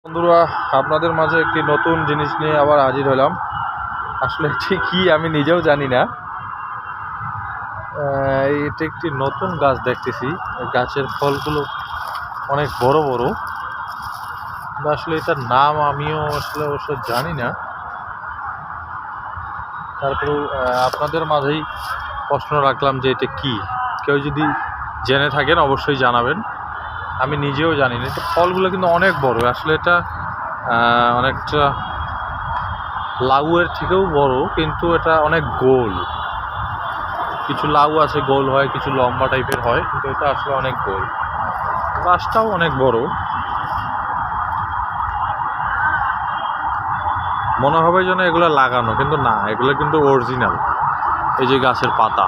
বন্ধুরা, আপনাদের মাঝে একটি নতুন জিনিস নিয়ে আবার হাজির হলাম। আসলে এটি কি আমি নিজেও জানি না। এটা একটি নতুন গাছ দেখতেছি। গাছের ফলগুলো অনেক বড় বড়। আসলে এটার নাম আমিও আসলে অবশ্য জানি না। তারপরেও আপনাদের মাঝেই প্রশ্ন রাখলাম যে এটা কি, কেউ যদি জেনে থাকেন অবশ্যই জানাবেন। আমি নিজেও জানি না। এটা ফলগুলো কিন্তু অনেক বড়। আসলে এটা অনেকটা লাউয়ের থেকেও বড়, কিন্তু এটা অনেক গোল। কিছু লাউ আছে গোল হয়, কিছু লম্বা টাইপের হয়, কিন্তু এটা আসলে অনেক গোল। গাছটাও অনেক বড়। মনে হবে যেন এগুলো লাগানো, কিন্তু না, এগুলো কিন্তু অরিজিনাল। এই যে গাছের পাতা।